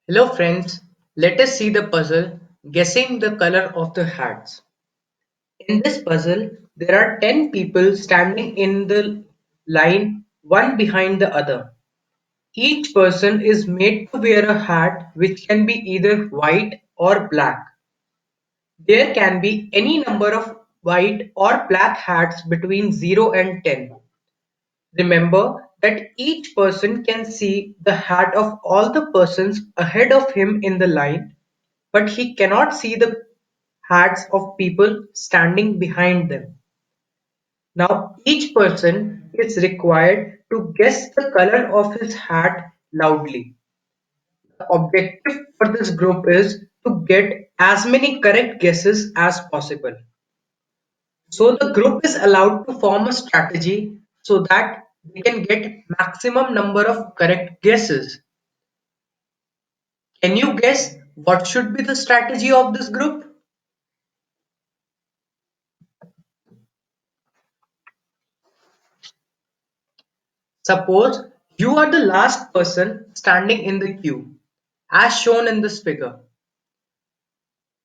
Hello friends, let us see the puzzle guessing the color of the hats. In this puzzle, there are 10 people standing in the line one behind the other. Each person is made to wear a hat which can be either white or black. There can be any number of white or black hats between 0 and 10. Remember that each person can see the hat of all the persons ahead of him in the line, but he cannot see the hats of people standing behind them. Now, each person is required to guess the color of his hat loudly. The objective for this group is to get as many correct guesses as possible. So the group is allowed to form a strategy so that they can get maximum number of correct guesses. Can you guess what should be the strategy of this group? Suppose you are the last person standing in the queue, as shown in this figure,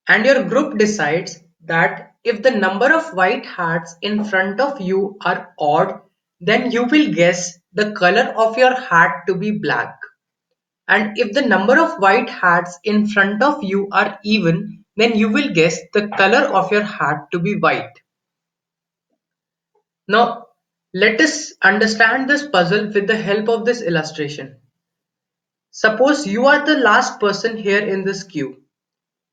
and your group decides that if the number of white hats in front of you are odd, then you will guess the color of your hat to be black. And if the number of white hats in front of you are even, then you will guess the color of your hat to be white. Now, let us understand this puzzle with the help of this illustration. Suppose you are the last person here in this queue.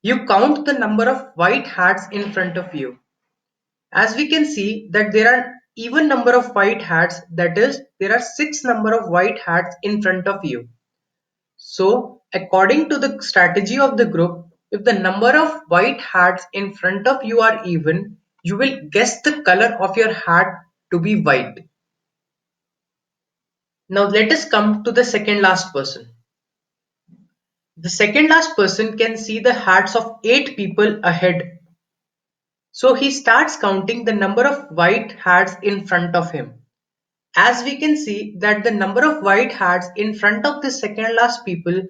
You count the number of white hats in front of you. As we can see that there are even number of white hats, that is, there are 6 number of white hats in front of you. So, according to the strategy of the group, if the number of white hats in front of you are even, you will guess the color of your hat to be white. Now let us come to the second last person. The second last person can see the hats of 8 people ahead. So he starts counting the number of white hats in front of him. As we can see that the number of white hats in front of the second last people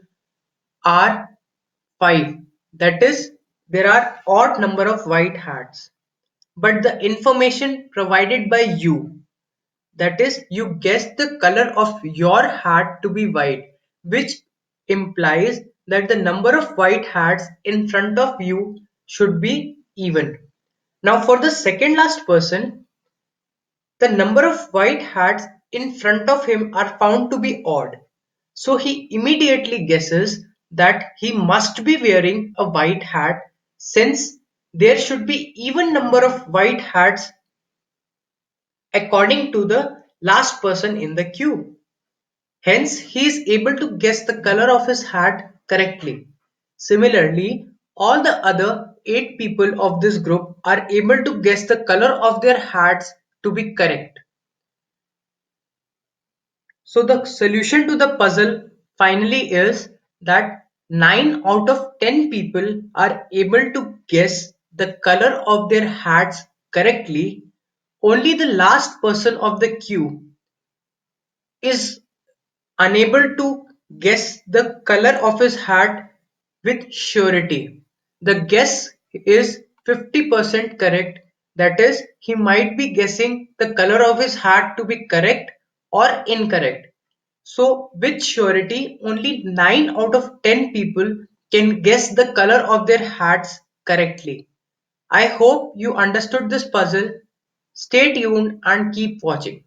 are 5. That is, there are odd number of white hats. But the information provided by you, that is, you guess the color of your hat to be white, which implies that the number of white hats in front of you should be even. Now for the second last person, the number of white hats in front of him are found to be odd. So he immediately guesses that he must be wearing a white hat since there should be even number of white hats according to the last person in the queue. Hence, he is able to guess the color of his hat correctly. Similarly, all the other 8 people of this group are able to guess the color of their hats to be correct. So the solution to the puzzle finally is that 9 out of 10 people are able to guess the color of their hats correctly. Only the last person of the queue is unable to guess the color of his hat with surety. The guess is 50% correct. That is, he might be guessing the color of his hat to be correct or incorrect. So, with surety, only 9 out of 10 people can guess the color of their hats correctly. I hope you understood this puzzle. Stay tuned and keep watching.